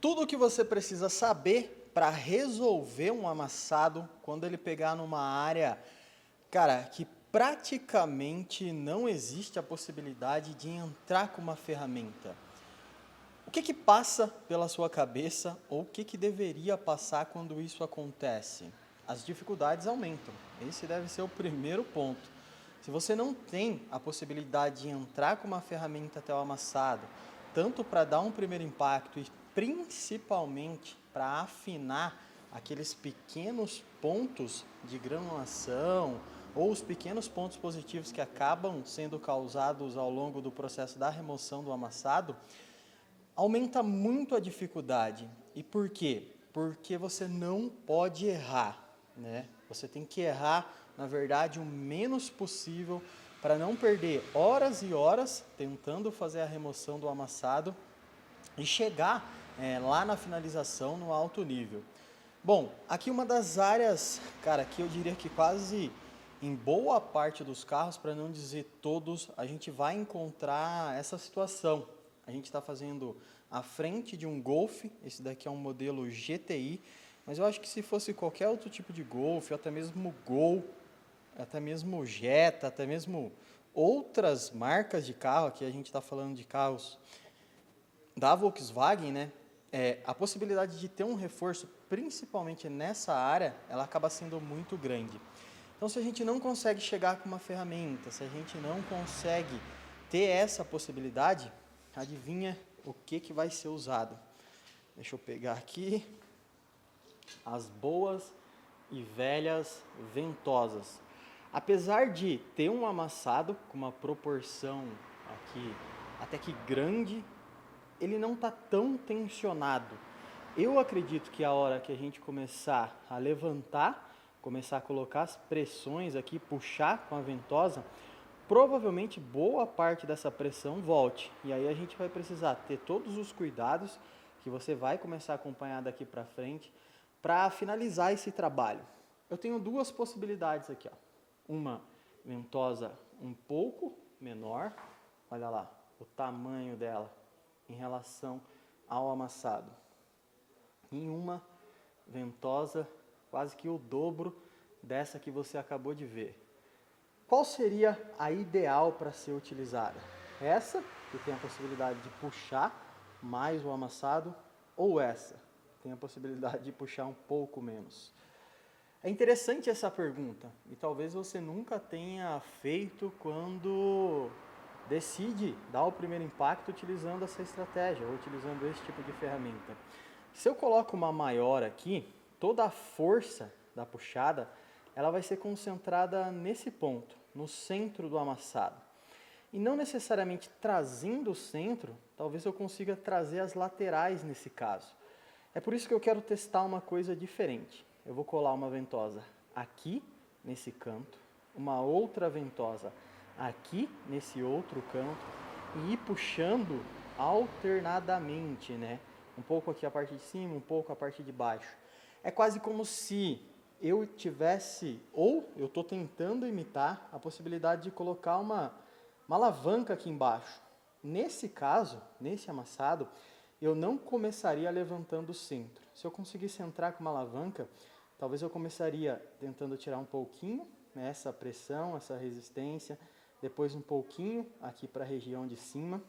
Tudo o que você precisa saber para resolver um amassado quando ele pegar numa área, cara, que praticamente não existe a possibilidade de entrar com uma ferramenta. O que que passa pela sua cabeça ou o que que deveria passar quando isso acontece? As dificuldades aumentam. Esse deve ser o primeiro ponto. Se você não tem a possibilidade de entrar com uma ferramenta até o amassado, tanto para dar um primeiro impacto e principalmente para afinar aqueles pequenos pontos de granulação ou os pequenos pontos positivos que acabam sendo causados ao longo do processo da remoção do amassado, aumenta muito a dificuldade. E por quê? Porque você não pode errar, né? Você tem que errar, na verdade, o menos possível para não perder horas e horas tentando fazer a remoção do amassado e chegar lá na finalização no alto nível. Bom, aqui uma das áreas, cara, que eu diria que quase em boa parte dos carros, para não dizer todos, a gente vai encontrar essa situação. A gente está fazendo a frente de um Golf, esse daqui é um modelo GTI, mas eu acho que se fosse qualquer outro tipo de Golf, até mesmo Gol, até mesmo Jetta, até mesmo outras marcas de carro, aqui a gente está falando de carros da Volkswagen, né? A possibilidade de ter um reforço, principalmente nessa área, ela acaba sendo muito grande. Então, se a gente não consegue chegar com uma ferramenta, se a gente não consegue ter essa possibilidade, adivinha o que vai ser usado? Deixa eu pegar aqui as boas e velhas ventosas. Apesar de ter um amassado com uma proporção aqui até que grande, ele não está tão tensionado. Eu acredito que a hora que a gente começar a levantar, começar a colocar as pressões aqui, puxar com a ventosa, provavelmente boa parte dessa pressão volte. E aí a gente vai precisar ter todos os cuidados que você vai começar a acompanhar daqui para frente para finalizar esse trabalho. Eu tenho duas possibilidades aqui, ó. Uma ventosa um pouco menor, olha lá o tamanho dela em relação ao amassado. E uma ventosa quase que o dobro dessa que você acabou de ver. Qual seria a ideal para ser utilizada? Essa, que tem a possibilidade de puxar mais o amassado, ou essa, que tem a possibilidade de puxar um pouco menos? É interessante essa pergunta, e talvez você nunca tenha feito quando decide dar o primeiro impacto utilizando essa estratégia, ou utilizando esse tipo de ferramenta. Se eu coloco uma maior aqui, toda a força da puxada, ela vai ser concentrada nesse ponto, no centro do amassado. E não necessariamente trazendo o centro, talvez eu consiga trazer as laterais nesse caso. É por isso que eu quero testar uma coisa diferente. Eu vou colar uma ventosa aqui, nesse canto, uma outra ventosa aqui, nesse outro canto, e ir puxando alternadamente, né? Um pouco aqui a parte de cima, um pouco a parte de baixo. É quase como se eu tivesse, ou eu estou tentando imitar a possibilidade de colocar uma alavanca aqui embaixo. Nesse caso, nesse amassado, eu não começaria levantando o centro. Se eu conseguisse entrar com uma alavanca, talvez eu começaria tentando tirar um pouquinho, né, essa pressão, essa resistência, depois um pouquinho aqui para a região de cima.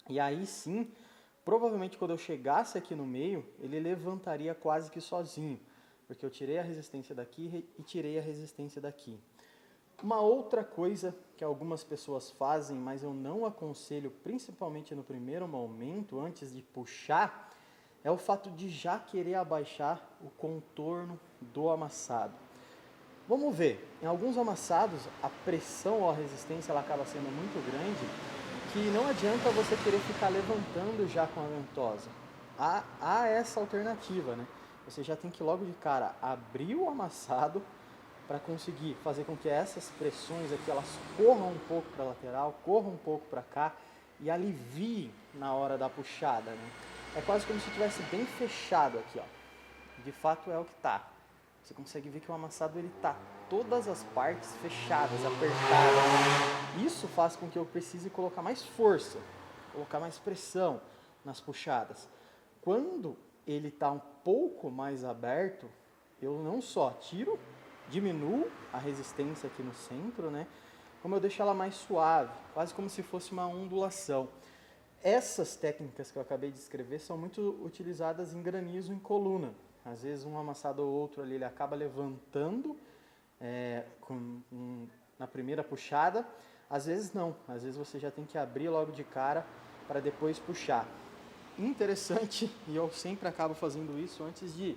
E aí sim, provavelmente quando eu chegasse aqui no meio, ele levantaria quase que sozinho, porque eu tirei a resistência daqui e tirei a resistência daqui. Uma outra coisa que algumas pessoas fazem, mas eu não aconselho, principalmente no primeiro momento, antes de puxar, é o fato de já querer abaixar o contorno do amassado. Vamos ver, em alguns amassados a pressão ou a resistência ela acaba sendo muito grande, que não adianta você querer ficar levantando já com a ventosa. Há essa alternativa, né? Você já tem que logo de cara abrir o amassado para conseguir fazer com que essas pressões aqui elas corram um pouco para a lateral, corram um pouco para cá e aliviem na hora da puxada, né? É quase como se estivesse bem fechado aqui, ó. De fato é o que está. Você consegue ver que o amassado ele tá todas as partes fechadas, apertadas. Isso faz com que eu precise colocar mais força, colocar mais pressão nas puxadas. Quando ele está um pouco mais aberto, eu não só diminuo a resistência aqui no centro, né? Como eu deixo ela mais suave, quase como se fosse uma ondulação. Essas técnicas que eu acabei de descrever são muito utilizadas em granizo em coluna. Às vezes um amassado ou outro ali ele acaba levantando na primeira puxada, às vezes não, às vezes você já tem que abrir logo de cara para depois puxar. Interessante, e eu sempre acabo fazendo isso antes de,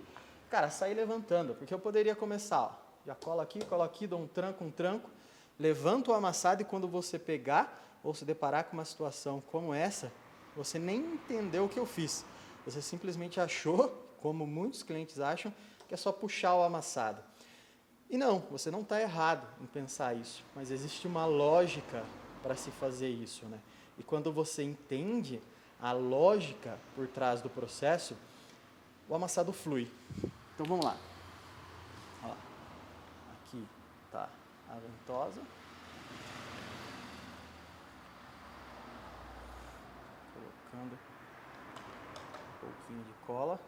sair levantando, porque eu poderia começar, ó, já colo aqui, dou um tranco, levanto o amassado e quando você pegar ou se deparar com uma situação como essa, você nem entendeu o que eu fiz. Você simplesmente achou, como muitos clientes acham, que é só puxar o amassado. E não, você não está errado em pensar isso, mas existe uma lógica para se fazer isso, né? E quando você entende a lógica por trás do processo, o amassado flui. Então vamos lá. Ó, aqui está a ventosa. Colocando um pouquinho de cola.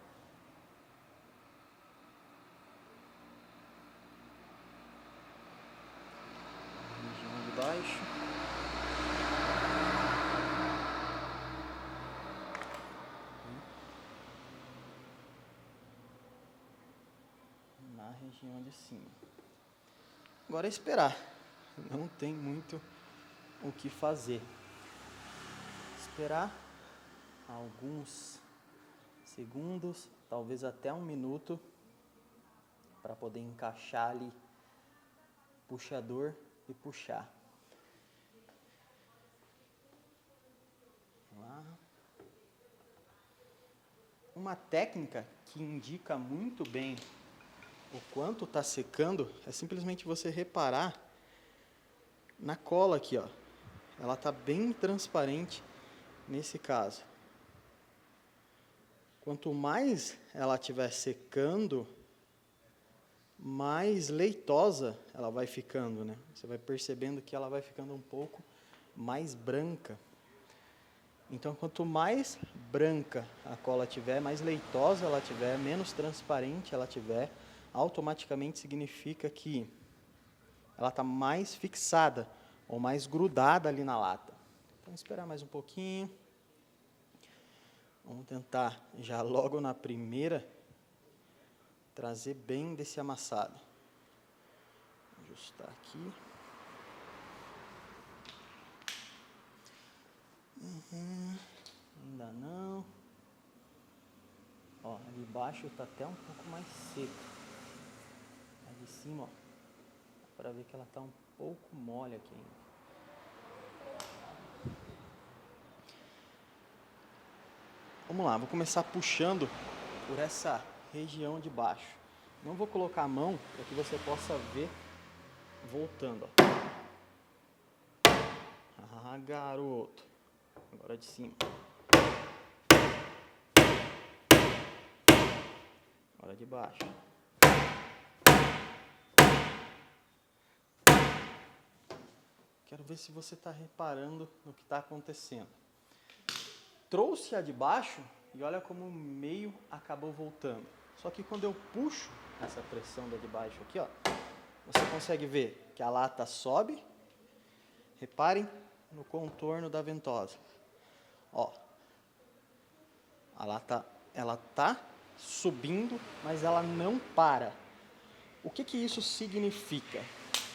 Região de baixo. Na região de cima. Agora é esperar. Não tem muito o que fazer. Esperar alguns segundos, talvez até 1 minuto, para poder encaixar ali puxador e puxar. Lá. Uma técnica que indica muito bem o quanto está secando é simplesmente você reparar na cola aqui, ó. Ela está bem transparente nesse caso. Quanto mais ela estiver secando, mais leitosa ela vai ficando, né? Você vai percebendo que ela vai ficando um pouco mais branca. Então, quanto mais branca a cola tiver, mais leitosa ela tiver, menos transparente ela tiver, automaticamente significa que ela está mais fixada ou mais grudada ali na lata. Então, esperar mais um pouquinho. Vamos tentar já logo na primeira trazer bem desse amassado. Ajustar aqui. Ainda não. Ó, ali embaixo está até um pouco mais seco. Ali de cima, ó, dá para ver que ela está um pouco mole aqui ainda. Vamos lá, vou começar puxando por essa região de baixo. Não vou colocar a mão para que você possa ver voltando. Ó. Ah, garoto. Agora de cima. Agora de baixo. Quero ver se você está reparando no que está acontecendo. Trouxe a de baixo e olha como o meio acabou voltando. Só que quando eu puxo essa pressão da de baixo aqui, ó, você consegue ver que a lata sobe. Reparem no contorno da ventosa. Ó, a lata ela tá subindo, mas ela não para. O que isso significa?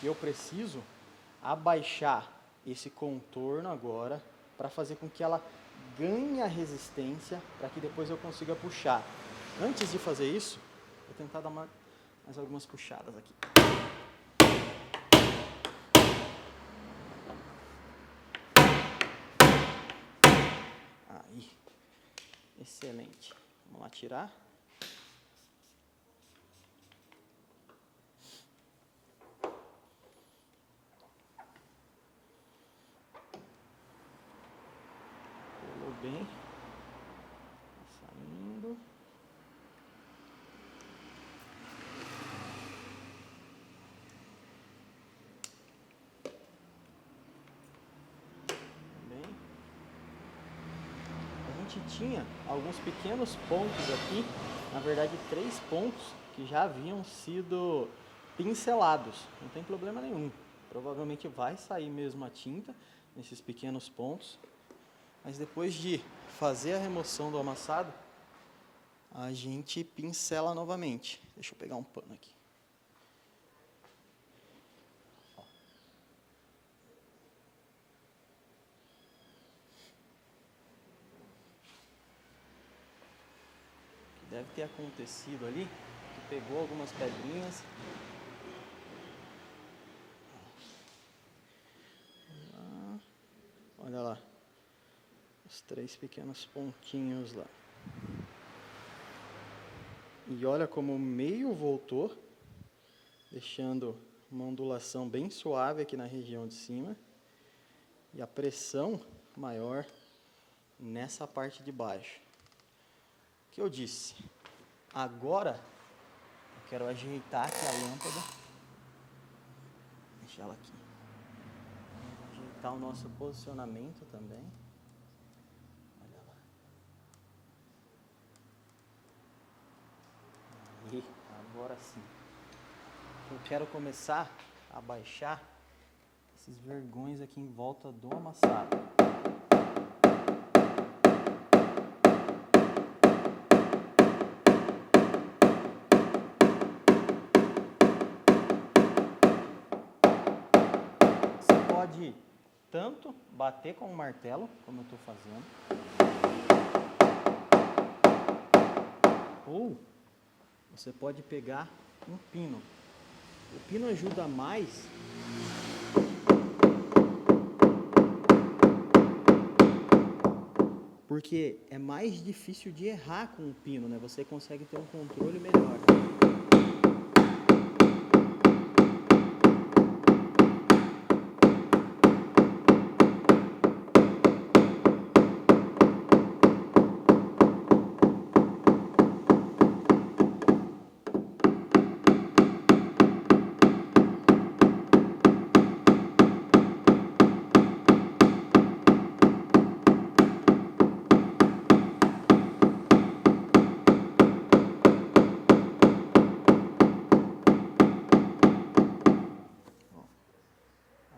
Eu preciso abaixar esse contorno agora para fazer com que ela ganhe a resistência para que depois eu consiga puxar. Antes de fazer isso, vou tentar dar mais algumas puxadas aqui. Aí, excelente. Vamos lá tirar. Colou bem. Saindo. gente tinha alguns pequenos pontos aqui, na verdade 3 pontos que já haviam sido pincelados, não tem problema nenhum. Provavelmente vai sair mesmo a tinta nesses pequenos pontos, mas depois de fazer a remoção do amassado, a gente pincela novamente. Deixa eu pegar um pano aqui. Deve ter acontecido ali, que pegou algumas pedrinhas. Olha lá, os 3 pequenos pontinhos lá. E olha como o meio voltou, deixando uma ondulação bem suave aqui na região de cima. E a pressão maior nessa parte de baixo. O que eu disse? Agora eu quero ajeitar aqui a lâmpada. Deixa ela aqui. Vou ajeitar o nosso posicionamento também. Olha lá. E agora sim. Eu quero começar a baixar esses vergões aqui em volta do amassado. Pode tanto bater com o martelo, como eu estou fazendo, ou você pode pegar um pino. O pino ajuda mais porque é mais difícil de errar com o pino, né? Você consegue ter um controle melhor.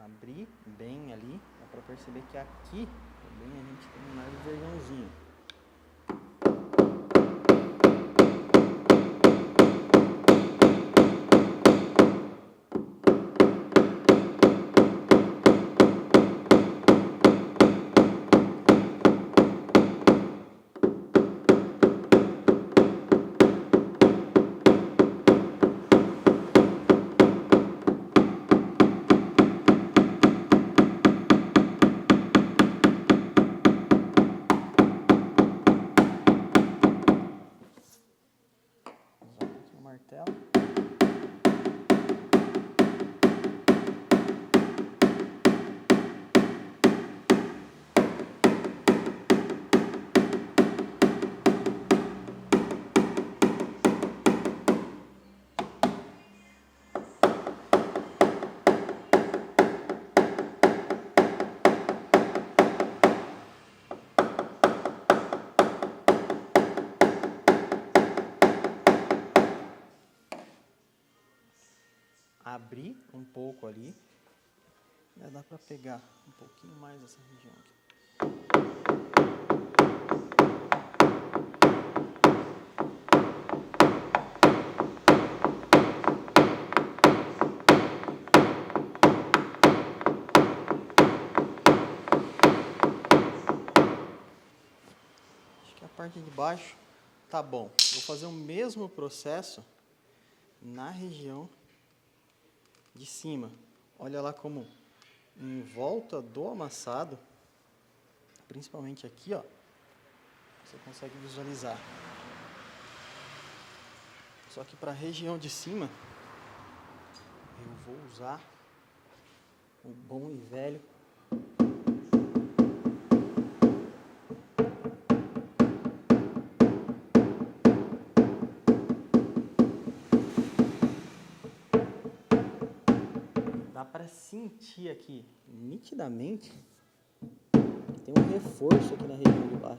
Abrir bem ali, dá para perceber que aqui também a gente tem um leve vergãozinho. Martelo. Abrir um pouco ali, dá para pegar um pouquinho mais essa região aqui. Acho que a parte de baixo tá bom. Vou fazer o mesmo processo na região de cima. Olha lá como em volta do amassado, principalmente aqui, ó, você consegue visualizar. Só que para a região de cima, eu vou usar o bom e velho dá para sentir aqui nitidamente que tem um reforço aqui na região do barro.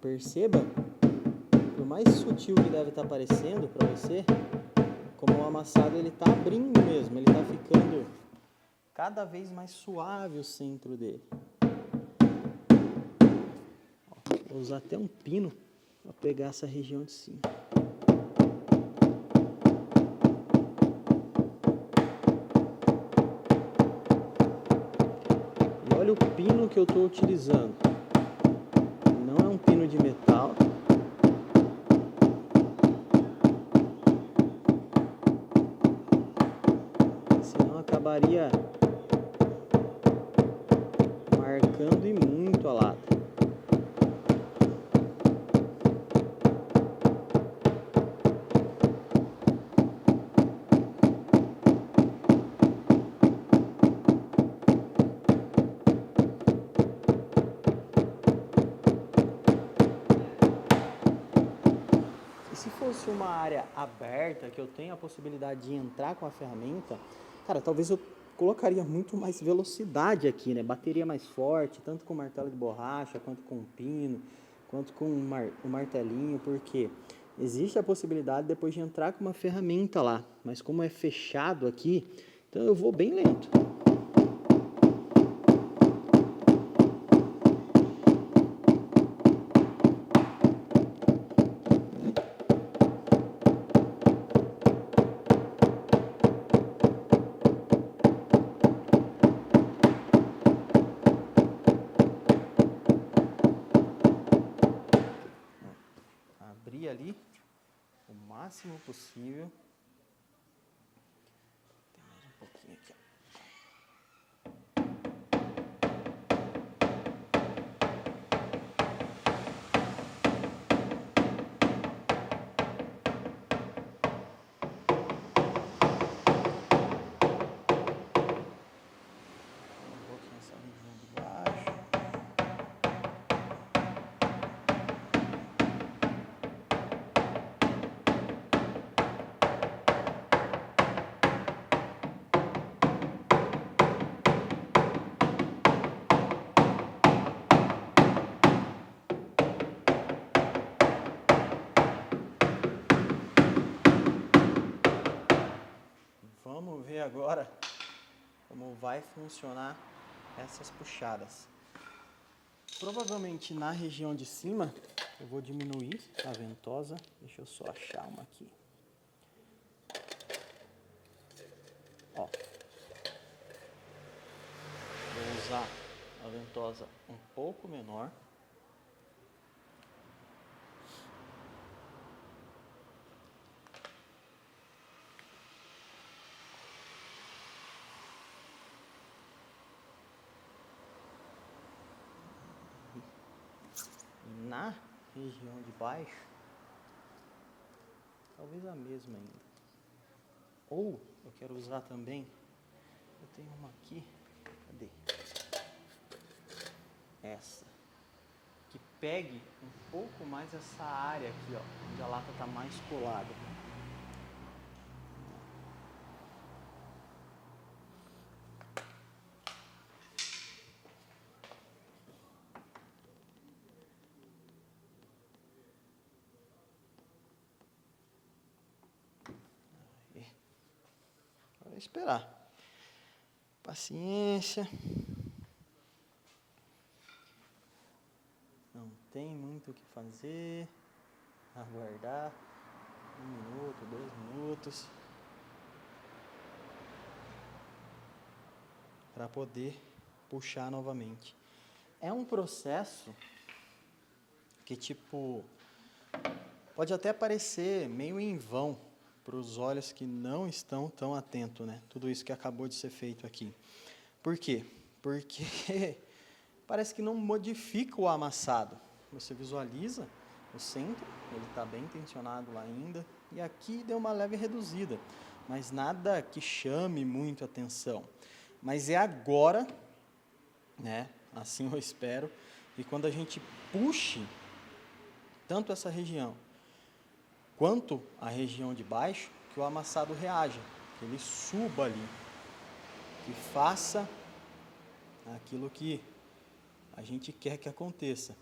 perceba, por mais sutil que deve estar parecendo para você, como o amassado ele está abrindo mesmo, ele está ficando cada vez mais suave o centro dele. Vou usar até um pino para pegar essa região de cima. E olha o pino que eu estou utilizando. Não é um pino de metal. Senão acabaria marcando e muito a lata. Se fosse uma área aberta, que eu tenho a possibilidade de entrar com a ferramenta, cara, talvez eu colocaria muito mais velocidade aqui, né? Bateria mais forte, tanto com martelo de borracha, quanto com pino, quanto com o martelinho, porque existe a possibilidade depois de entrar com uma ferramenta lá, mas como é fechado aqui, então eu vou bem lento. Abrir ali o máximo possível. Tem mais um pouquinho aqui. Um pouquinho essa região de baixo. Vamos ver agora como vai funcionar essas puxadas. Provavelmente na região de cima eu vou diminuir a ventosa. Deixa eu só achar uma aqui. Ó. Vou usar a ventosa um pouco menor. Na região de baixo, talvez a mesma ainda. Ou eu quero usar também, eu tenho uma aqui, cadê? Essa, que pegue um pouco mais essa área aqui, ó, onde a lata está mais colada. Agora é esperar. Paciência. Não tem muito o que fazer. Aguardar 1 minuto, 2 minutos. Para poder puxar novamente. É um processo que, tipo, pode até parecer meio em vão para os olhos que não estão tão atentos, né? Tudo isso que acabou de ser feito aqui. Por quê? Porque parece que não modifica o amassado. Você visualiza o centro, ele está bem tensionado lá ainda, e aqui deu uma leve reduzida, mas nada que chame muito a atenção. Mas é agora, né? Assim eu espero, e quando a gente puxe tanto essa região quanto a região de baixo, que o amassado reaja, que ele suba ali, que faça aquilo que a gente quer que aconteça.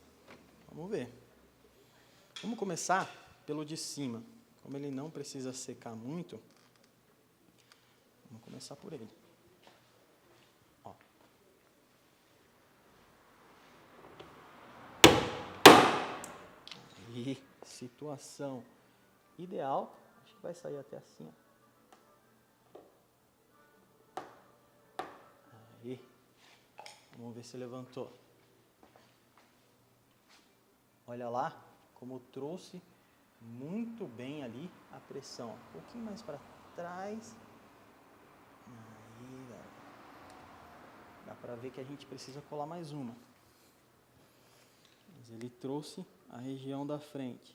Vamos ver. Vamos começar pelo de cima. Como ele não precisa secar muito, vamos começar por ele. Ó. Aí, situação ideal. Acho que vai sair até assim, ó. Aí, vamos ver se levantou. Olha lá como trouxe muito bem ali a pressão. Um pouquinho mais para trás. Aí, dá para ver que a gente precisa colar mais uma. Mas ele trouxe a região da frente.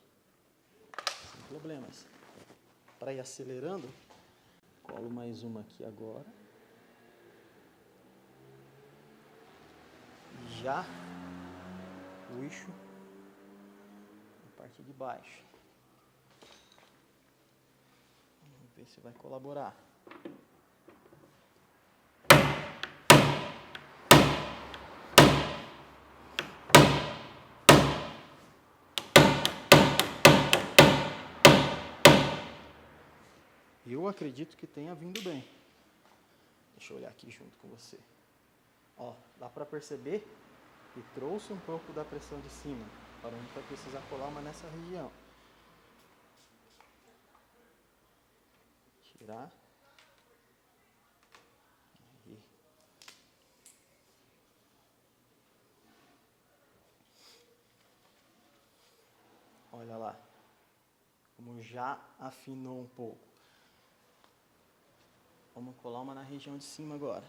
Sem problemas. Para ir acelerando, colo mais uma aqui agora. Já puxo a parte de baixo. Vamos ver se vai colaborar. Eu acredito que tenha vindo bem. Deixa eu olhar aqui junto com você. Ó, dá para perceber que trouxe um pouco da pressão de cima. Agora a gente vai precisar colar uma nessa região. Tirar. Aí. Olha lá. Como já afinou um pouco. Vamos colar uma na região de cima agora.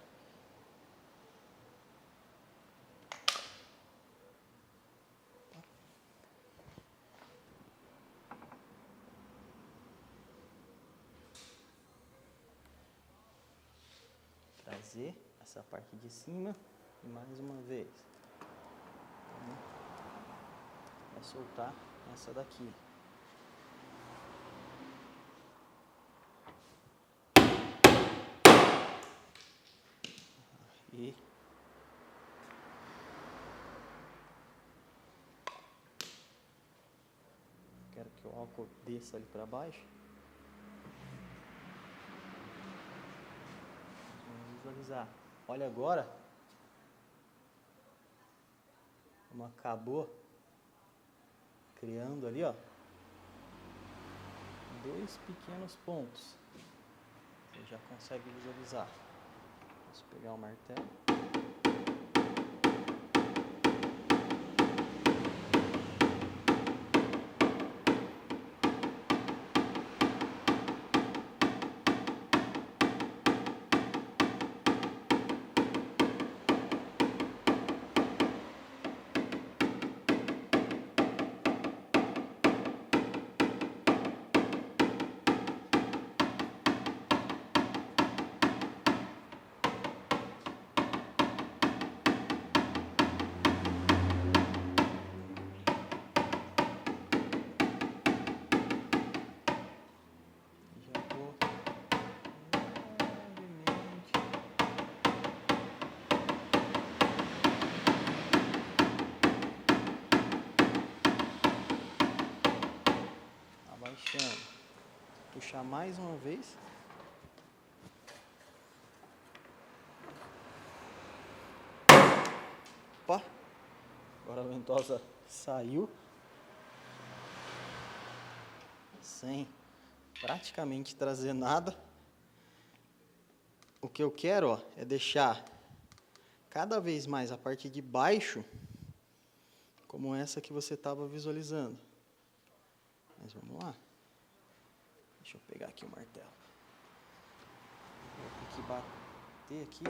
Trazer essa parte de cima e mais uma vez. Vai soltar essa daqui. E quero que o álcool desça ali para baixo. Vamos visualizar. Olha agora como acabou criando ali, ó, dois pequenos pontos. Você já consegue visualizar. Vamos pegar o martelo. Puxar mais uma vez. Opa! Agora a ventosa saiu. Sem praticamente trazer nada. O que eu quero, ó, é deixar cada vez mais a parte de baixo como essa que você estava visualizando. Mas vamos lá. Deixa eu pegar aqui o martelo. Vou ter que bater aqui.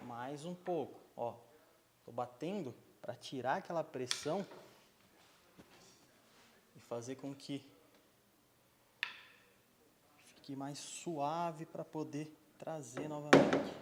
Mais um pouco, ó. Tô batendo para tirar aquela pressão e fazer com que fique mais suave para poder trazer novamente.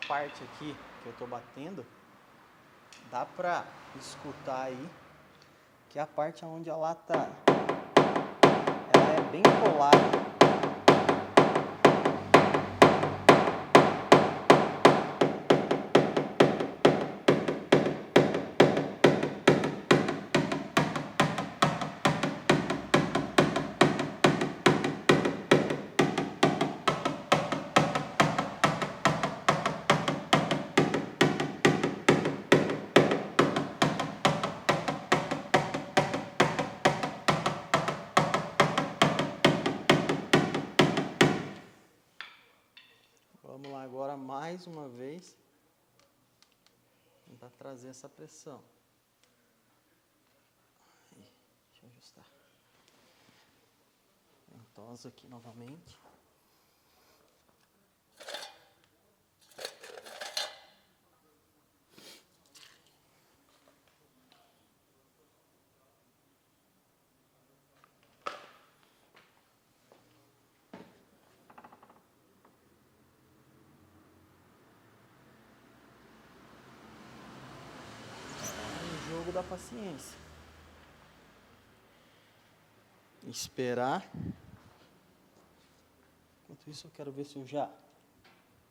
parte aqui que eu tô batendo, dá pra escutar aí que é a parte onde a lata ela é bem colada. Vamos lá agora mais uma vez, tentar trazer essa pressão. Aí, deixa eu ajustar. Ventosa aqui novamente. Jogo da paciência. Esperar. Enquanto isso eu quero ver se eu já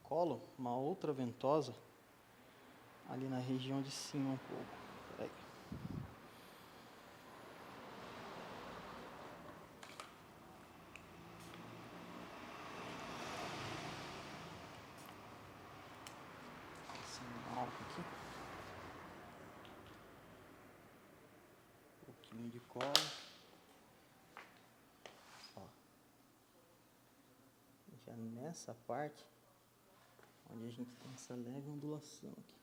colo uma outra ventosa ali na região de cima um pouco. Peraí. Esse álcool aqui. Um pouquinho de cola. Já nessa parte onde a gente tem essa leve ondulação aqui.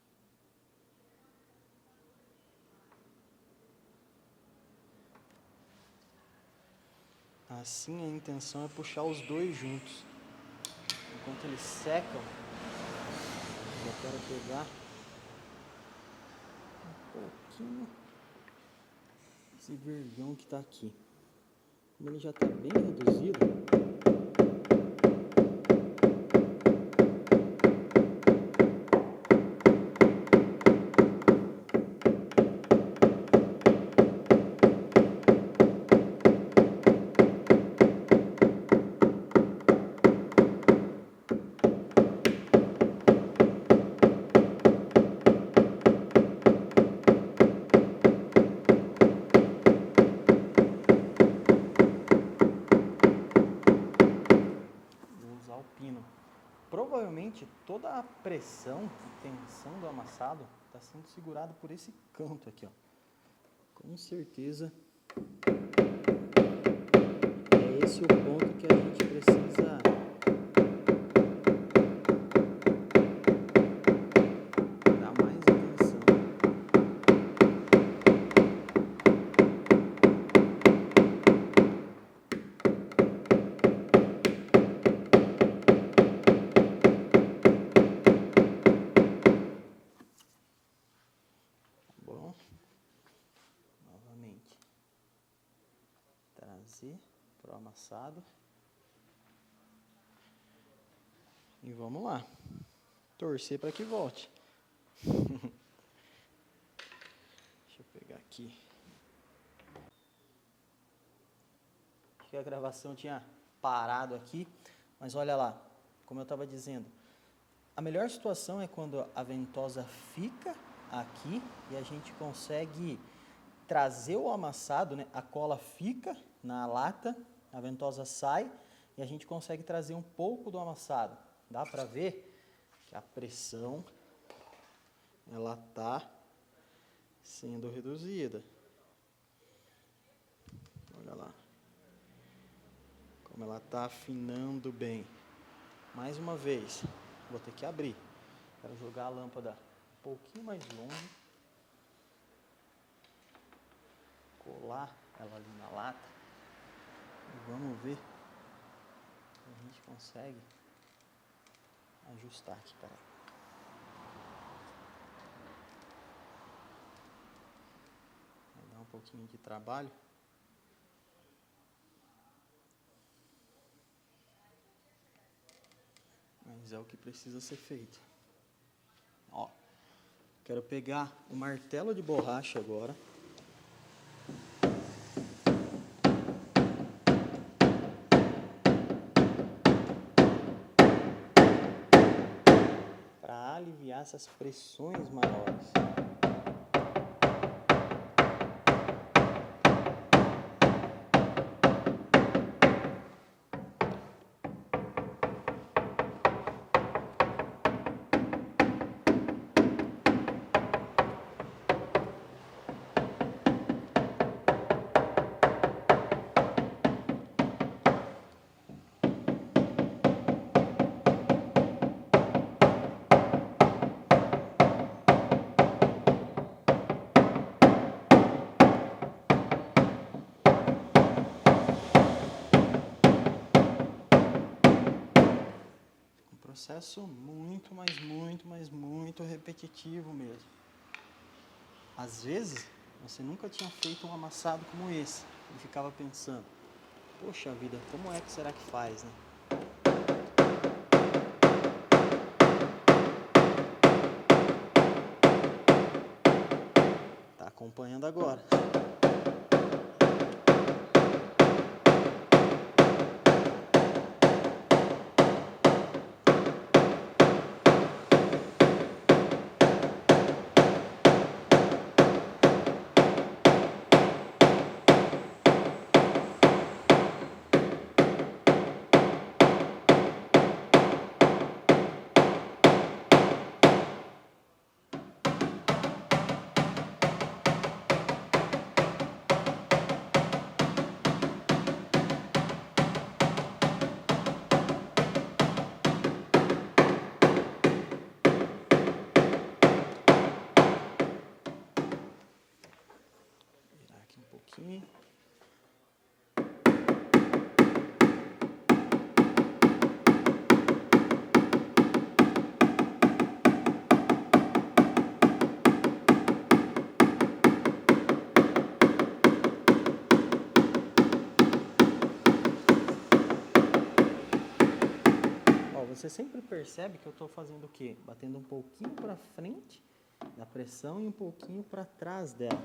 Assim a intenção é puxar os dois juntos. Enquanto eles secam, eu quero pegar um pouquinho esse vergão que está aqui. Como ele já está bem reduzido, provavelmente toda a pressão e tensão do amassado está sendo segurado por esse canto aqui, ó. Com certeza é esse o ponto que a gente precisa dar mais atenção. Bom, novamente trazer para o amassado e vamos lá, torcer para que volte. Deixa eu pegar aqui. Acho que a gravação tinha parado aqui, mas olha lá, como eu estava dizendo, a melhor situação é quando a ventosa fica aqui e a gente consegue trazer o amassado, né? A cola fica na lata, a ventosa sai e a gente consegue trazer um pouco do amassado. Dá para ver que a pressão ela tá sendo reduzida. Olha lá como ela tá afinando bem. Mais uma vez, vou ter que abrir. Quero jogar a lâmpada um pouquinho mais longe. Colar ela ali na lata. E vamos ver se a gente consegue ajustar aqui, peraí. Vai dar um pouquinho de trabalho. Mas é o que precisa ser feito. Ó, quero pegar o martelo de borracha agora. Para aliviar essas pressões maiores. Processo muito repetitivo mesmo. Às vezes, você nunca tinha feito um amassado como esse e ficava pensando, poxa vida, como é que será que faz, né? Tá acompanhando agora. Virar aqui um pouquinho. Você sempre percebe que eu estou fazendo o quê? Batendo um pouquinho para frente da pressão e um pouquinho para trás dela.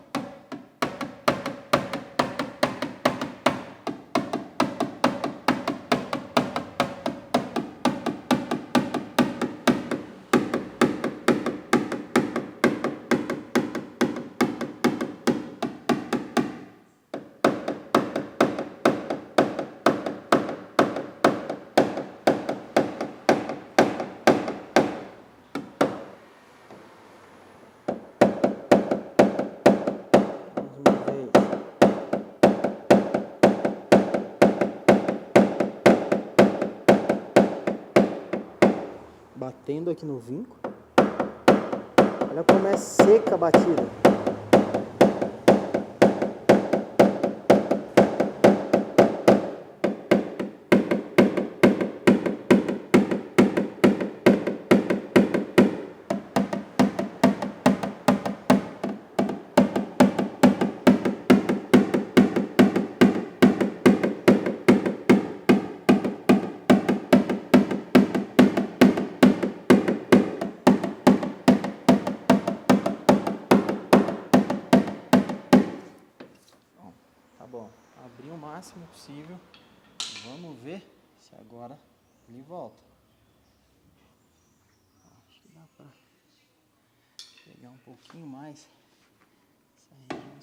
Batendo aqui no vinco. Olha como é seca a batida. Tá bom, abri o máximo possível. Vamos ver se agora ele volta. Acho que dá pra pegar um pouquinho mais essa região.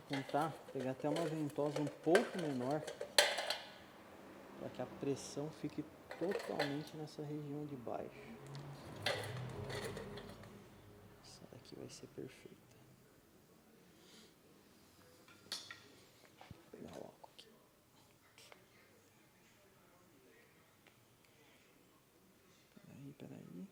Tentar pegar até uma ventosa um pouco menor para que a pressão fique totalmente nessa região de baixo. Essa daqui vai ser perfeita. Vou pegar o álcool aqui. Peraí.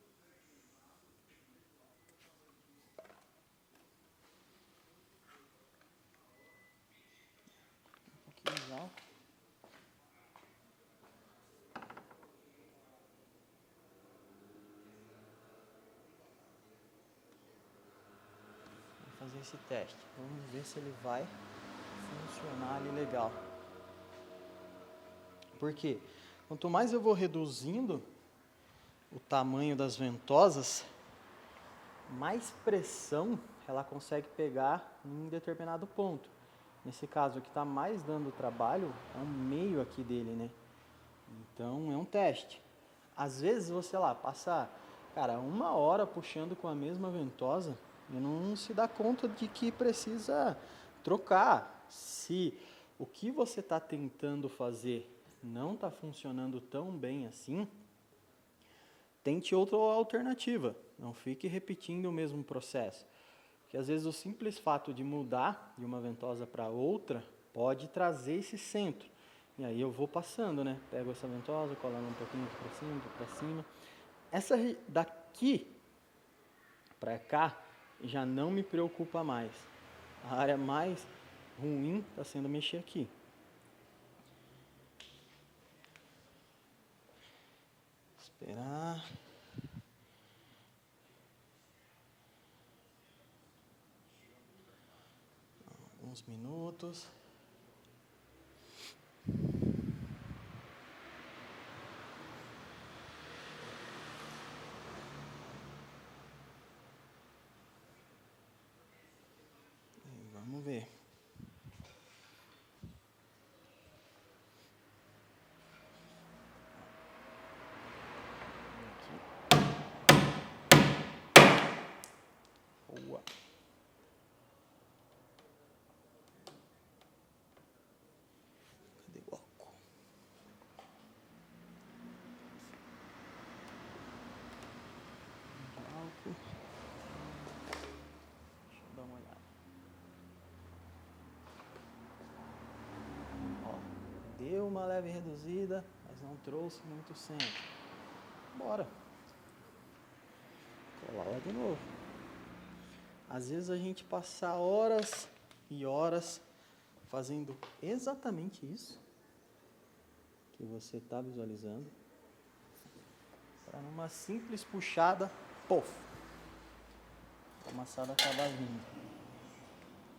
esse teste. Vamos ver se ele vai funcionar ali legal. Por quê? Quanto mais eu vou reduzindo o tamanho das ventosas, mais pressão ela consegue pegar em determinado ponto. Nesse caso, o que está mais dando trabalho é o meio aqui dele, né? Então, é um teste. Às vezes, você lá, passa, cara, 1 hora puxando com a mesma ventosa e não se dá conta de que precisa trocar. Se o que você está tentando fazer não está funcionando tão bem assim, tente outra alternativa. Não fique repetindo o mesmo processo. Porque às vezes o simples fato de mudar de uma ventosa para outra pode trazer esse centro. E aí eu vou passando, né? Pego essa ventosa, colo ela um pouquinho aqui para cima, aqui para cima. Essa daqui para cá já não me preocupa mais. A área mais ruim está sendo mexer aqui. Esperar. Alguns minutos. Vamos ver. Boa. Cadê o álcool? Álcool. Deixa eu dar uma olhada. Ó, deu uma leve reduzida, mas não trouxe muito centro. Bora. Colar lá de novo. Às vezes a gente passa horas e horas fazendo exatamente isso que você está visualizando, para numa simples puxada, pof, a amassada acaba vindo.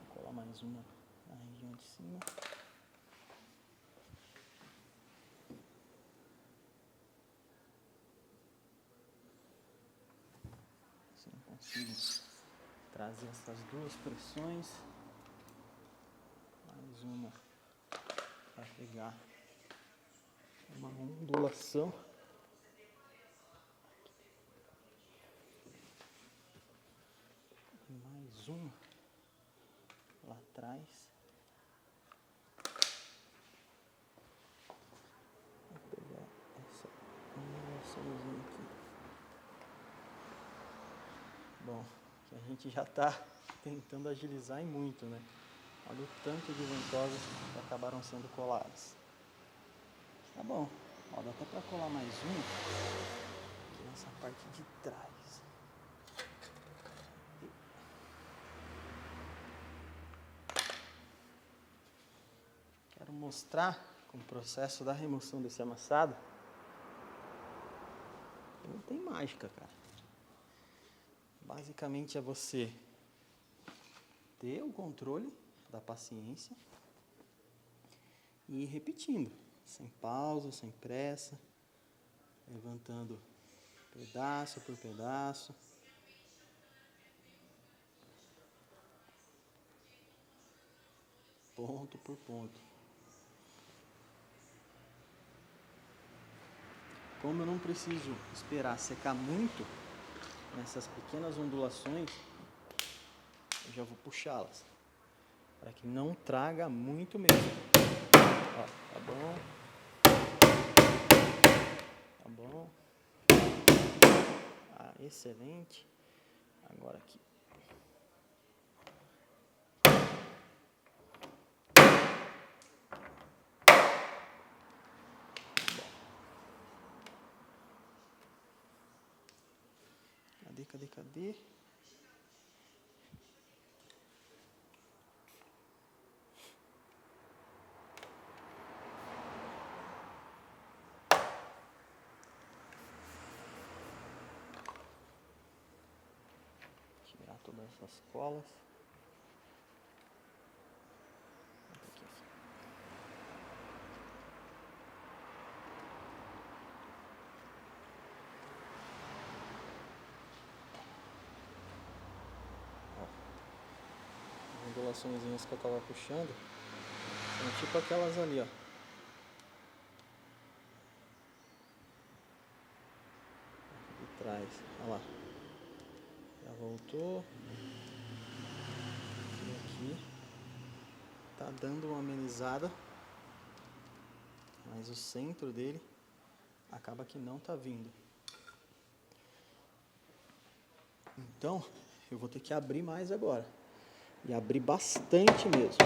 Vou colar mais uma na região de cima. Assim eu consigo trazer essas duas pressões. Mais uma para pegar uma ondulação. E mais uma lá atrás. Vou pegar essa ondulaçãozinha aqui. Bom, que a gente já está tentando agilizar e muito, né? Olha o tanto de ventosas que acabaram sendo coladas. Tá bom, ó, dá até para colar mais um aqui nessa parte de trás. Quero mostrar com o processo da remoção desse amassado. Não tem mágica, cara. Basicamente é você ter o controle da paciência e ir repetindo, sem pausa, sem pressa, levantando pedaço por pedaço. Ponto por ponto. Como eu não preciso esperar secar muito nessas pequenas ondulações, eu já vou puxá-las, para que não traga muito mesmo. Ó, tá bom? Tá bom? Ah, excelente. Agora aqui. Cadê? Tirar todas essas colas. articulaçõezinhas que eu estava puxando são tipo aquelas ali, ó. De trás, olha lá. Já voltou. E aqui tá dando uma amenizada, mas o centro dele acaba que não tá vindo. Então, eu vou ter que abrir mais agora. E abrir bastante mesmo.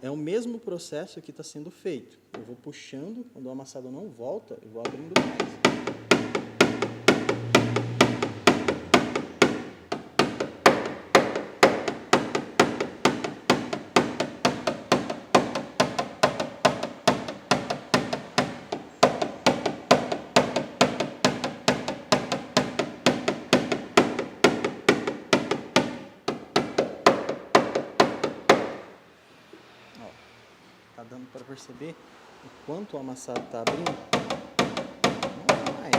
É o mesmo processo que está sendo feito. Eu vou puxando, quando o amassado não volta, eu vou abrindo mais. Tá dando para perceber o quanto o amassado está abrindo? Não vai.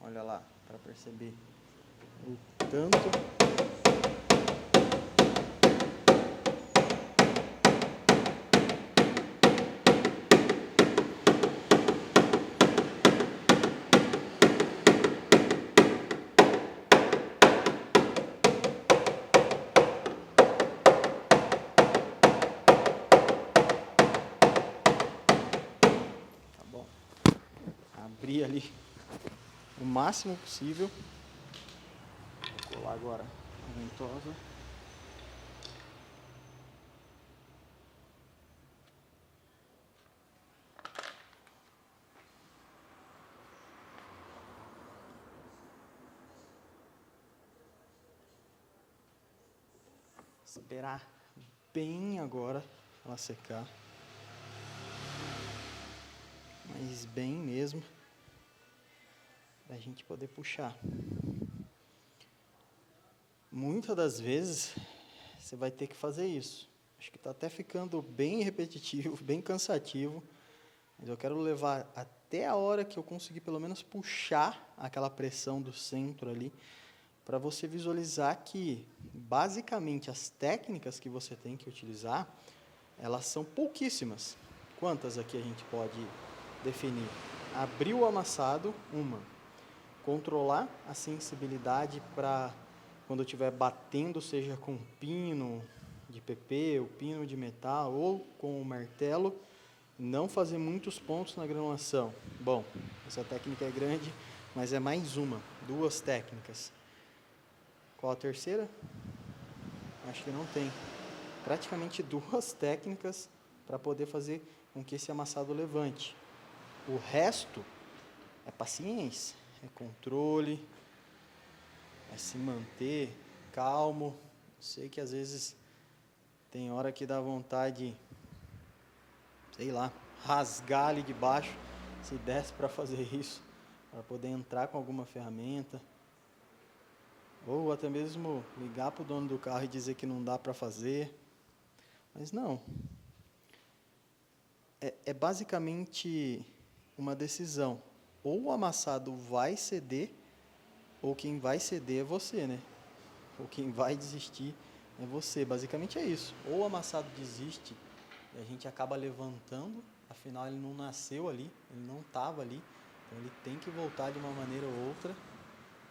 Olha lá, para perceber o tanto. Tá bom. Abrir ali o máximo possível. Vou colar agora a ventosa. Esperar bem agora ela secar. Mas bem mesmo. Pra gente poder puxar. Muitas das vezes você vai ter que fazer isso. Acho que está até ficando bem repetitivo, bem cansativo. Mas eu quero levar até a hora que eu conseguir pelo menos puxar aquela pressão do centro ali, para você visualizar que basicamente as técnicas que você tem que utilizar, elas são pouquíssimas. Quantas aqui a gente pode definir? Abrir o amassado, uma. Controlar a sensibilidade para quando eu estiver batendo, seja com pino de PP, ou pino de metal, ou com o martelo, não fazer muitos pontos na granulação. Bom, essa técnica é grande, mas é mais uma, duas técnicas. Qual a terceira? Acho que não tem. Praticamente duas técnicas para poder fazer com que esse amassado levante. O resto é paciência, é controle, é se manter calmo. Sei que às vezes tem hora que dá vontade, sei lá, rasgar ali de baixo, se desse para fazer isso, para poder entrar com alguma ferramenta. Ou até mesmo ligar para o dono do carro e dizer que não dá para fazer. Mas não. É basicamente uma decisão. Ou o amassado vai ceder, ou quem vai ceder é você, né? Ou quem vai desistir é você. Basicamente é isso. Ou o amassado desiste e a gente acaba levantando, afinal ele não nasceu ali, ele não estava ali, então ele tem que voltar de uma maneira ou outra.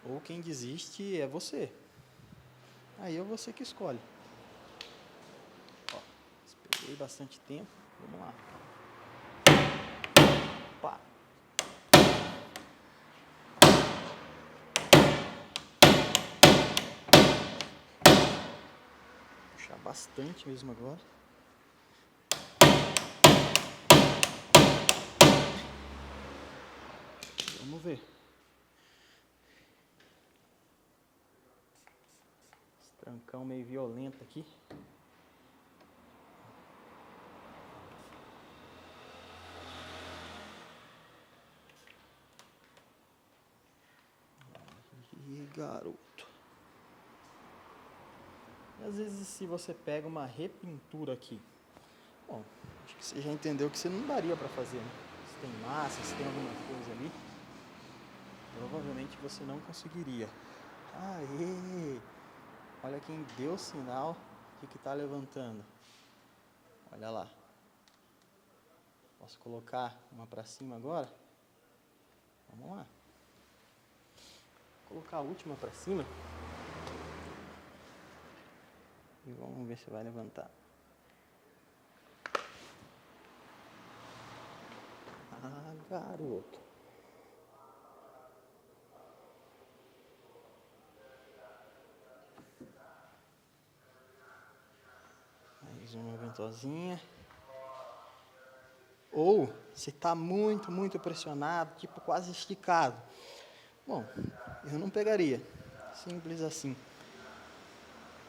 Ou quem desiste é você. Aí é você que escolhe. Ó, esperei bastante tempo. Vamos lá. puxar bastante mesmo agora. Vamos ver. Esse trancão meio violento aqui. Ih, garoto. E às vezes se você pega uma repintura aqui, bom, acho que você já entendeu que você não daria para fazer, né? Se tem massa, se tem alguma coisa ali, provavelmente você não conseguiria. Aê! Olha quem deu sinal de que está levantando. Olha lá. Posso colocar uma para cima agora? Vamos lá. Vou colocar a última para cima. E vamos ver se vai levantar. Ah, garoto. Mais uma ventosinha. Ou, se está muito pressionado, tipo quase esticado. Bom, eu não pegaria. Simples assim.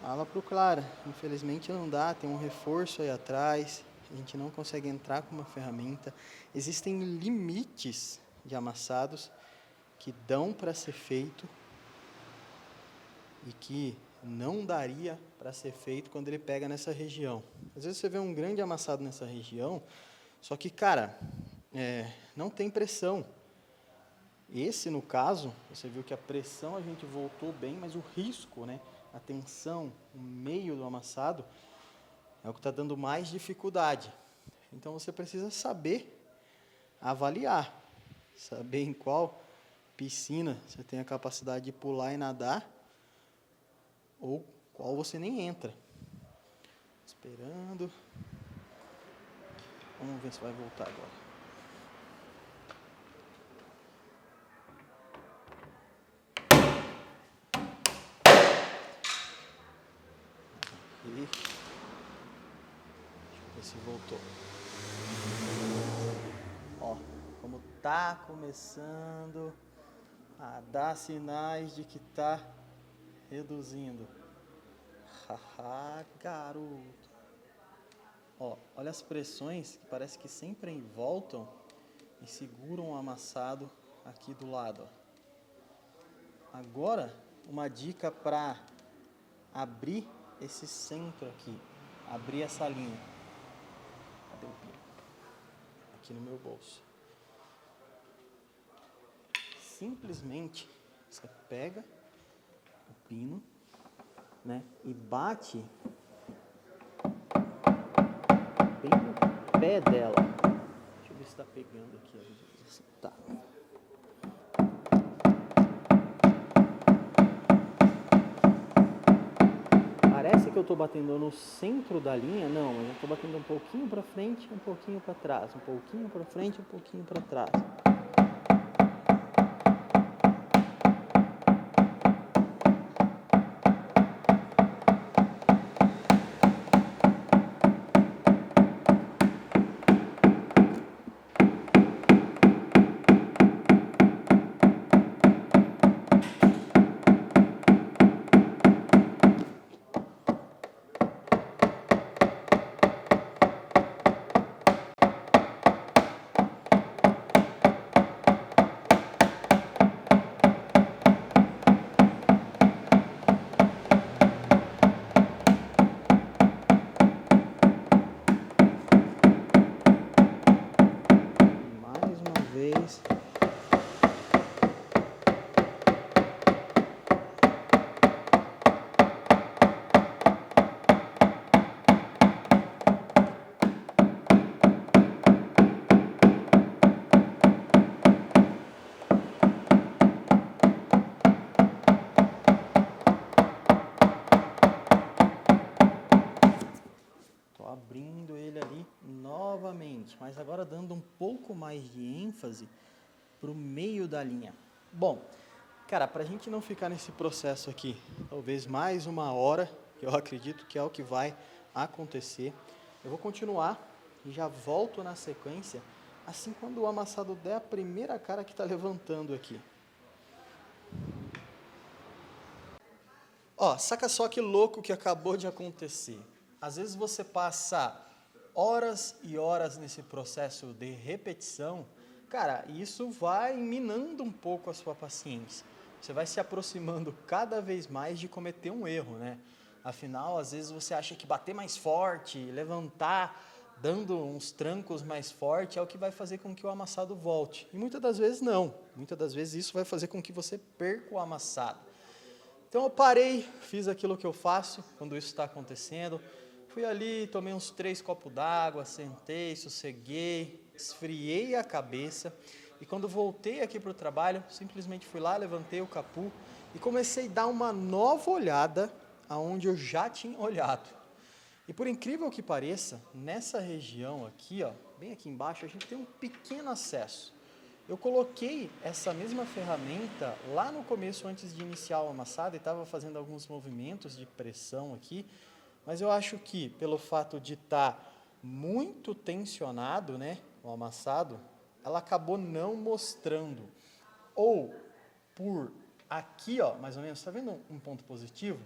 Fala pro Clara. Infelizmente não dá, tem um reforço aí atrás. A gente não consegue entrar com uma ferramenta. Existem limites de amassados que dão para ser feito e que não daria para ser feito quando ele pega nessa região. Às vezes você vê um grande amassado nessa região, só que, cara, não tem pressão. Esse, no caso, você viu que a pressão a gente voltou bem, mas o risco, né, a tensão, o meio do amassado, é o que está dando mais dificuldade. Então você precisa saber avaliar, saber em qual piscina você tem a capacidade de pular e nadar, ou qual você nem entra. Esperando. Vamos ver se vai voltar agora. Deixa eu ver se voltou. Ó, como tá começando a dar sinais de que tá reduzindo. Haha, garoto. Ó, olha as pressões que parece que sempre voltam e seguram o amassado aqui do lado. Ó. Agora, uma dica para abrir esse centro aqui, abrir essa linha. Cadê o pino? Aqui no meu bolso. Simplesmente você pega o pino, né, e bate bem no pé dela. Deixa eu ver se está pegando aqui. Assim. Tá. Parece que eu estou batendo no centro da linha, não, mas eu estou batendo um pouquinho para frente, um pouquinho para trás, um pouquinho para frente, um pouquinho para trás. Mais uma vez. Abrindo ele ali novamente, mas agora dando um pouco mais de ênfase para o meio da linha. Bom, cara, para a gente não ficar nesse processo aqui, talvez mais uma hora, eu acredito que é o que vai acontecer. Eu vou continuar e já volto na sequência, assim quando o amassado der a primeira cara que está levantando aqui. Ó, saca só que louco que acabou de acontecer. Às vezes você passa horas e horas nesse processo de repetição, cara, isso vai minando um pouco a sua paciência. Você vai se aproximando cada vez mais de cometer um erro, né? Afinal, às vezes você acha que bater mais forte, levantar, dando uns trancos mais forte, é o que vai fazer com que o amassado volte. E muitas das vezes não. Muitas das vezes isso vai fazer com que você perca o amassado. Então eu parei, fiz aquilo que eu faço quando isso está acontecendo. Fui ali, tomei uns 3 copos d'água, sentei, sosseguei, esfriei a cabeça. E quando voltei aqui para o trabalho, simplesmente fui lá, levantei o capu e comecei a dar uma nova olhada aonde eu já tinha olhado. E por incrível que pareça, nessa região aqui, ó, bem aqui embaixo, a gente tem um pequeno acesso. Eu coloquei essa mesma ferramenta lá no começo, antes de iniciar o amassado, e estava fazendo alguns movimentos de pressão aqui, mas eu acho que, pelo fato de estar muito tensionado, né, o amassado, ela acabou não mostrando. Ou, por aqui, ó, mais ou menos, está vendo um ponto positivo?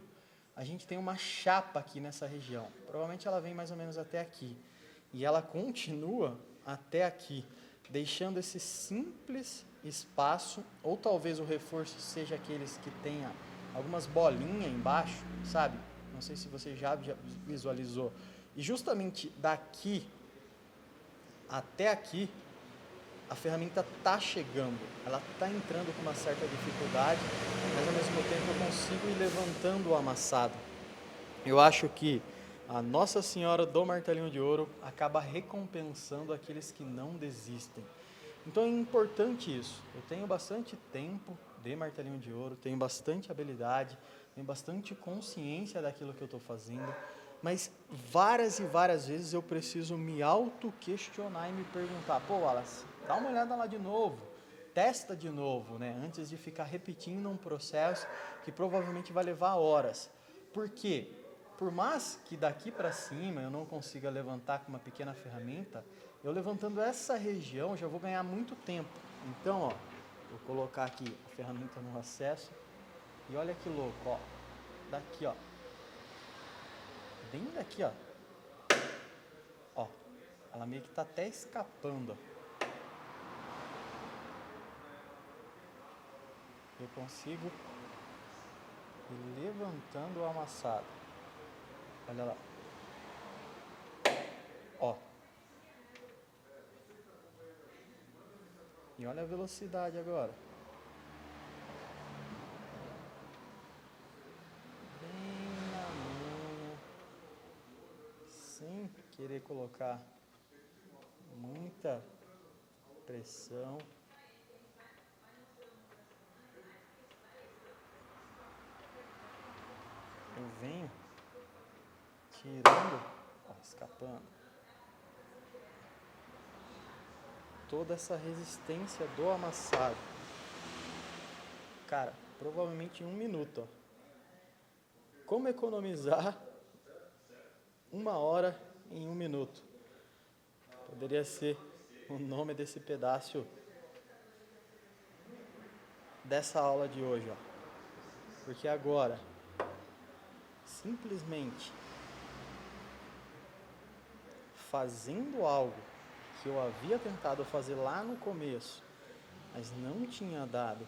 A gente tem uma chapa aqui nessa região. Provavelmente ela vem mais ou menos até aqui. E ela continua até aqui, deixando esse simples espaço, ou talvez o reforço seja aqueles que tenha algumas bolinhas embaixo, sabe? Não sei se você já visualizou. E justamente daqui até aqui, a ferramenta está chegando, ela está entrando com uma certa dificuldade, mas ao mesmo tempo eu consigo ir levantando o amassado. Eu acho que a Nossa Senhora do Martelinho de Ouro acaba recompensando aqueles que não desistem. Então é importante isso. Eu tenho bastante tempo de Martelinho de Ouro, tenho bastante habilidade, tenho bastante consciência daquilo que eu estou fazendo, mas várias e várias vezes eu preciso me auto-questionar e me perguntar, pô, Wallace, dá uma olhada lá de novo, testa de novo, né? Antes de ficar repetindo um processo que provavelmente vai levar horas. Por quê? Por mais que daqui para cima eu não consiga levantar com uma pequena ferramenta, eu levantando essa região já vou ganhar muito tempo. Então, ó, vou colocar aqui a ferramenta no acesso e olha que louco, ó, daqui, ó, bem daqui, ó, ela meio que tá até escapando, ó. Eu consigo ir levantando o amassado. Olha lá. Ó. E olha a velocidade agora. Bem na manha. Sem querer colocar muita pressão. Eu venho tirando, ó, escapando, toda essa resistência do amassado. Cara, provavelmente em 1 minuto, ó. Como economizar 1 hora em 1 minuto? Poderia ser o nome desse pedaço dessa aula de hoje, ó. Porque agora, simplesmente fazendo algo que eu havia tentado fazer lá no começo, mas não tinha dado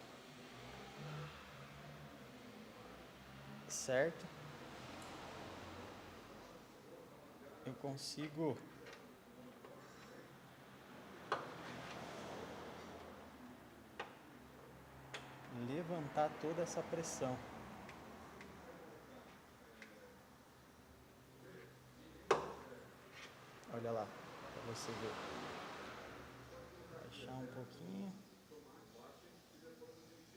certo, eu consigo levantar toda essa pressão. Olha lá, para você ver. Baixar um pouquinho.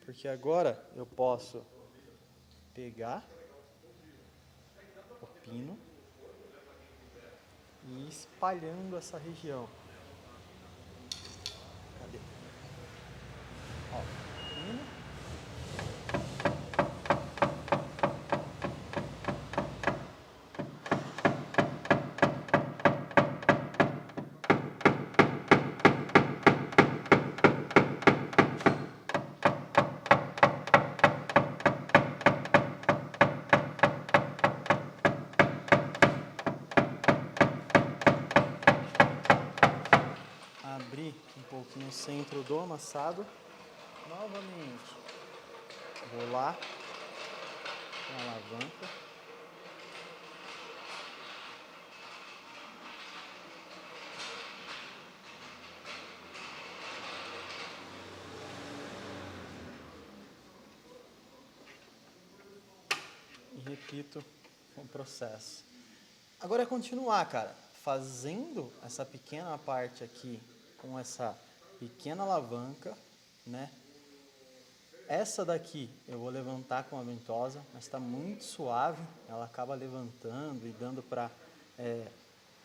Porque agora eu posso pegar o pino e ir espalhando essa região. Cadê? Ó, pino. centro do amassado. Novamente, rolar com a alavanca. E repito o processo. Agora é continuar, cara, fazendo essa pequena parte aqui com essa pequena alavanca, né? Essa daqui eu vou levantar com a ventosa, mas está muito suave, ela acaba levantando e dando para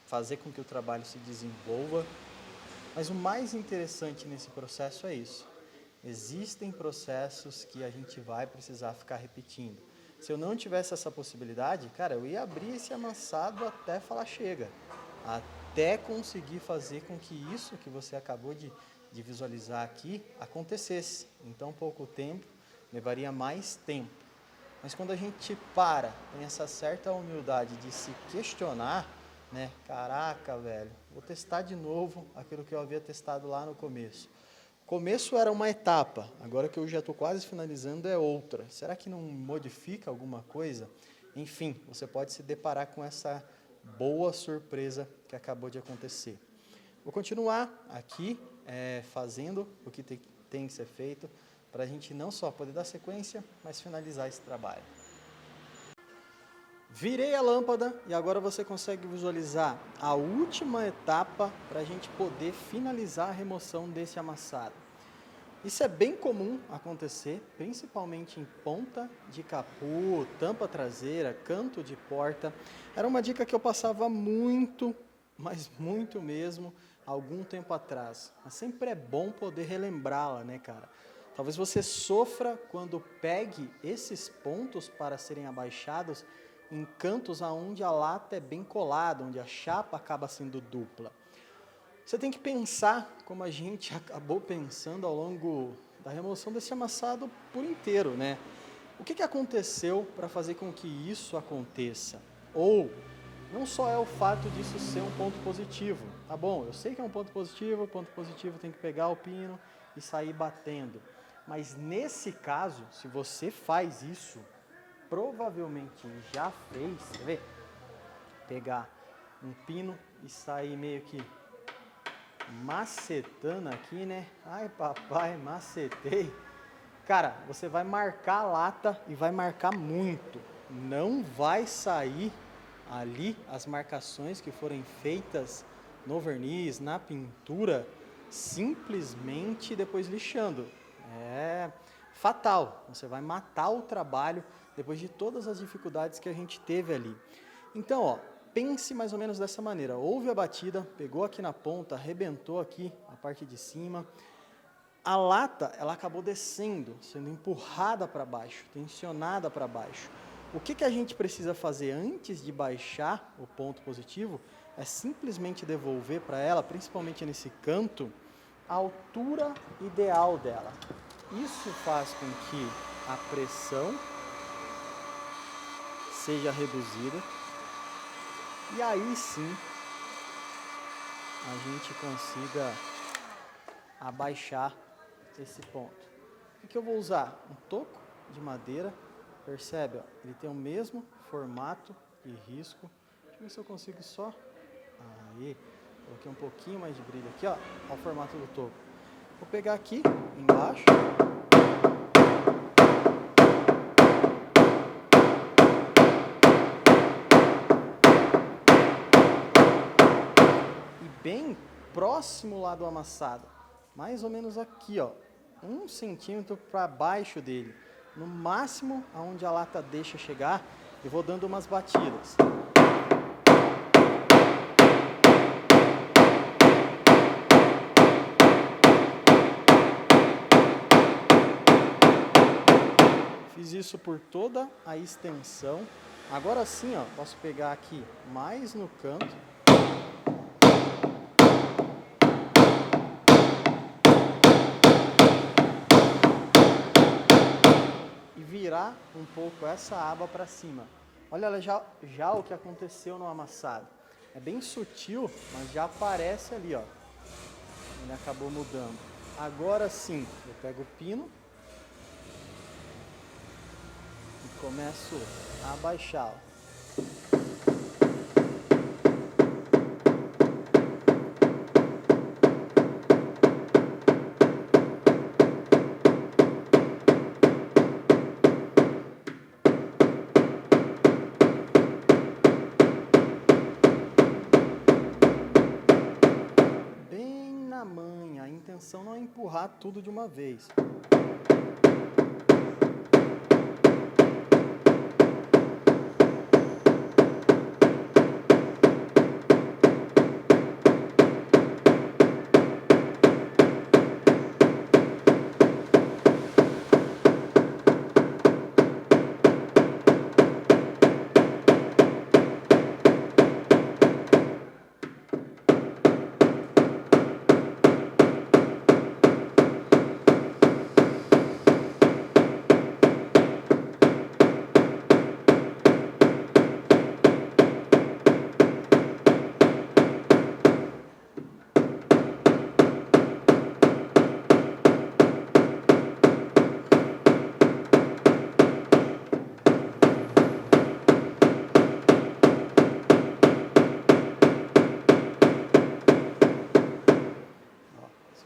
fazer com que o trabalho se desenvolva. Mas o mais interessante nesse processo é isso. Existem processos que a gente vai precisar ficar repetindo. Se eu não tivesse essa possibilidade, cara, eu ia abrir esse amassado até falar chega. Até conseguir fazer com que isso que você acabou de visualizar aqui acontecesse. Em tão pouco tempo, levaria mais tempo. Mas quando a gente tem essa certa humildade de se questionar, né? Caraca, velho, vou testar de novo aquilo que eu havia testado lá no começo. O começo era uma etapa, agora que eu já estou quase finalizando é outra. Será que não modifica alguma coisa? Enfim, você pode se deparar com essa boa surpresa que acabou de acontecer. Vou continuar aqui fazendo o que tem que ser feito para a gente não só poder dar sequência, mas finalizar esse trabalho. Virei a lâmpada e agora você consegue visualizar a última etapa para a gente poder finalizar a remoção desse amassado. Isso é bem comum acontecer, principalmente em ponta de capô, tampa traseira, canto de porta. Era uma dica que eu passava muito, mas muito mesmo, algum tempo atrás. Mas sempre é bom poder relembrá-la, né, cara? Talvez você sofra quando pegue esses pontos para serem abaixados em cantos onde a lata é bem colada, onde a chapa acaba sendo dupla. Você tem que pensar como a gente acabou pensando ao longo da remoção desse amassado por inteiro, né? O que aconteceu para fazer com que isso aconteça? Ou não só é o fato disso ser um ponto positivo. Tá bom, eu sei que é um ponto positivo, o ponto positivo tem que pegar o pino e sair batendo. Mas nesse caso, se você faz isso, provavelmente já fez, quer ver? Pegar um pino e sair meio que macetando aqui, né? Ai, papai, macetei. Cara, você vai marcar a lata e vai marcar muito. Não vai sair ali as marcações que forem feitas no verniz, na pintura, simplesmente depois lixando. É fatal. Você vai matar o trabalho depois de todas as dificuldades que a gente teve ali. Então, ó, pense mais ou menos dessa maneira. Houve a batida, pegou aqui na ponta, arrebentou aqui a parte de cima. A lata, ela acabou descendo, sendo empurrada para baixo, tensionada para baixo. O que a gente precisa fazer antes de baixar o ponto positivo é simplesmente devolver para ela, principalmente nesse canto, a altura ideal dela. Isso faz com que a pressão seja reduzida e aí sim a gente consiga abaixar esse ponto. O que eu vou usar? Um toco de madeira, percebe? Ó, ele tem o mesmo formato e risco. Deixa eu ver se eu consigo só. Aí, coloquei um pouquinho mais de brilho aqui, ó. Olha o formato do toco. Vou pegar aqui embaixo. E bem próximo lá do amassado, mais ou menos aqui, ó, 1 centímetro para baixo dele, no máximo aonde a lata deixa chegar, eu vou dando umas batidas. Fiz isso por toda a extensão. Agora sim, ó, posso pegar aqui mais no canto. Virar um pouco essa aba para cima. Olha já o que aconteceu no amassado. É bem sutil, mas já aparece ali, ó. Ele acabou mudando. Agora sim, eu pego o pino e começo a abaixá-lo. Bem na manha, a intenção não é empurrar tudo de uma vez.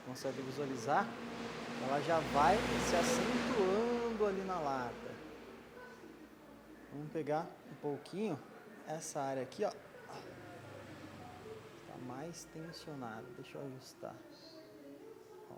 Consegue visualizar? Ela já vai se acentuando ali na lata. Vamos pegar um pouquinho essa área aqui, ó. Está mais tensionada. Deixa eu ajustar. Ó.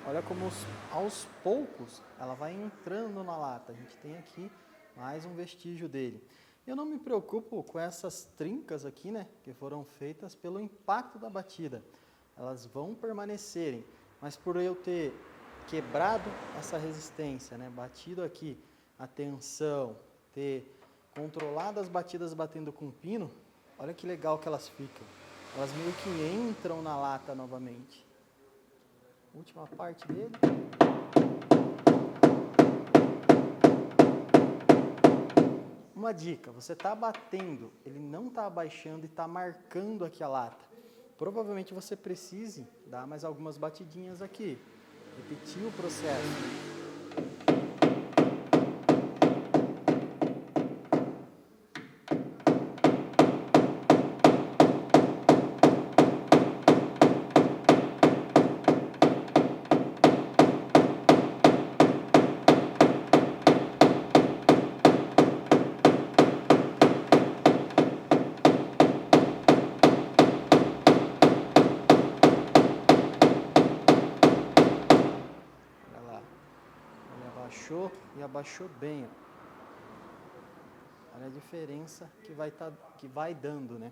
Olha como aos poucos ela vai entrando na lata. A gente tem aqui mais um vestígio dele. Eu não me preocupo com essas trincas aqui, né, que foram feitas pelo impacto da batida. Elas vão permanecerem, mas por eu ter quebrado essa resistência, né, batido aqui a tensão, ter controlado as batidas batendo com pino, olha que legal que elas ficam. Elas meio que entram na lata novamente. Última parte dele. Uma dica, você está batendo, ele não está abaixando e está marcando aqui a lata. Provavelmente você precise dar mais algumas batidinhas aqui, repetir o processo. Abaixou e abaixou bem, ó. Olha a diferença que vai dando, né?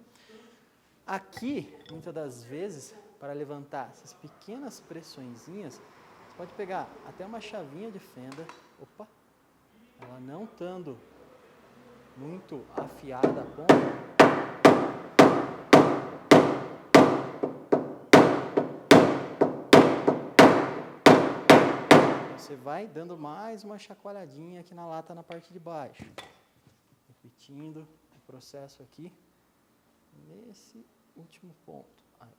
Aqui, muitas das vezes, para levantar essas pequenas pressõezinhas, você pode pegar até uma chavinha de fenda, opa, ela não estando muito afiada a ponta. Você vai dando mais uma chacoalhadinha aqui na lata na parte de baixo. Repetindo o processo aqui nesse último ponto. Aí.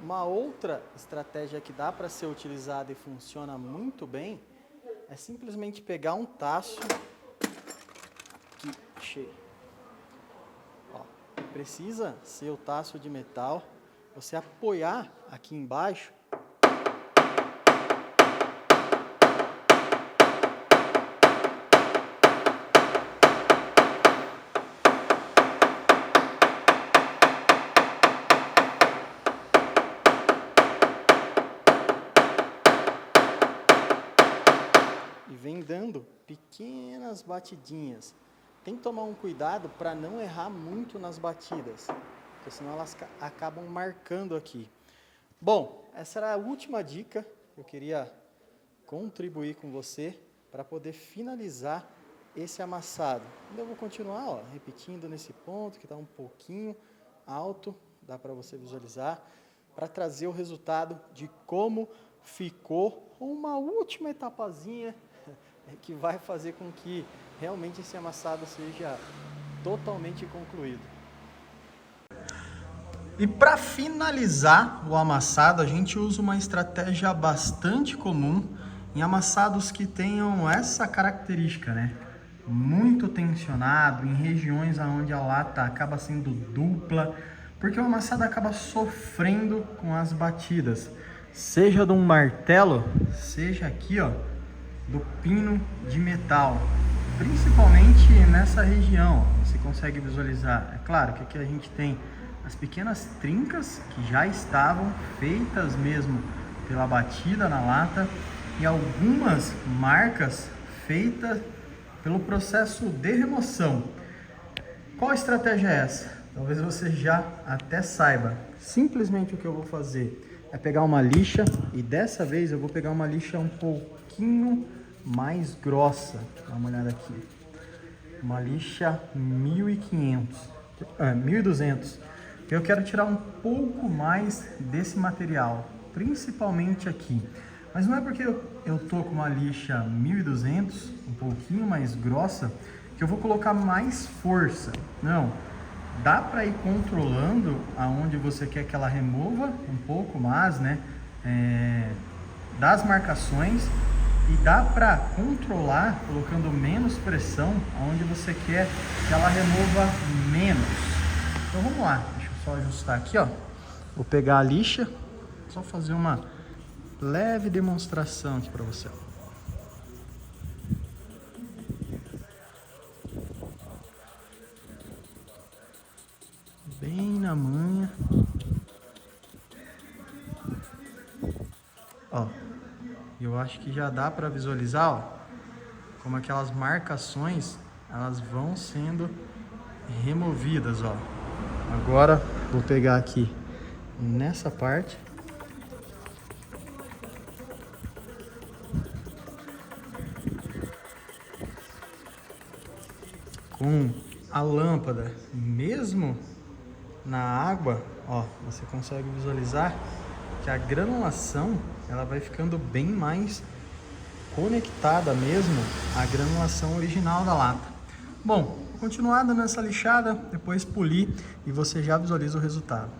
Uma outra estratégia que dá para ser utilizada e funciona muito bem é simplesmente pegar um taço aqui cheio. Ó, precisa ser o taço de metal, você apoiar aqui embaixo e vem dando pequenas batidinhas. Tem que tomar um cuidado para não errar muito nas batidas, porque senão elas acabam marcando aqui. Bom, essa era a última dica que eu queria contribuir com você para poder finalizar esse amassado. Ainda vou continuar, ó, repetindo nesse ponto que está um pouquinho alto, dá para você visualizar, para trazer o resultado de como ficou uma última etapazinha que vai fazer com que realmente esse amassado seja totalmente concluído. E para finalizar o amassado, a gente usa uma estratégia bastante comum em amassados que tenham essa característica, né? Muito tensionado, em regiões onde a lata acaba sendo dupla, porque o amassado acaba sofrendo com as batidas, seja de um martelo, seja aqui, ó, do pino de metal, principalmente nessa região. Você consegue visualizar, é claro que aqui a gente tem as pequenas trincas que já estavam feitas mesmo pela batida na lata e algumas marcas feitas pelo processo de remoção. Qual estratégia é essa? Talvez você já até saiba. Simplesmente o que eu vou fazer é pegar uma lixa, e dessa vez eu vou pegar uma lixa um pouquinho mais grossa. Dá uma olhada aqui. Uma lixa 1200. Eu quero tirar um pouco mais desse material, principalmente aqui. Mas não é porque eu tô com uma lixa 1200, um pouquinho mais grossa, que eu vou colocar mais força. Não. Dá para ir controlando aonde você quer que ela remova um pouco mais, né? Das marcações, e dá para controlar colocando menos pressão aonde você quer que ela remova menos. Então vamos lá, deixa eu só ajustar aqui, ó. Vou pegar a lixa, só fazer uma leve demonstração aqui para você. Bem na manha. Ó, eu acho que já dá para visualizar, ó, como aquelas marcações elas vão sendo removidas, ó. Agora vou pegar aqui nessa parte. Com a lâmpada, mesmo na água, ó, você consegue visualizar que a granulação ela vai ficando bem mais conectada mesmo à granulação original da lata. Bom, vou continuar dando essa lixada, depois polir e você já visualiza o resultado.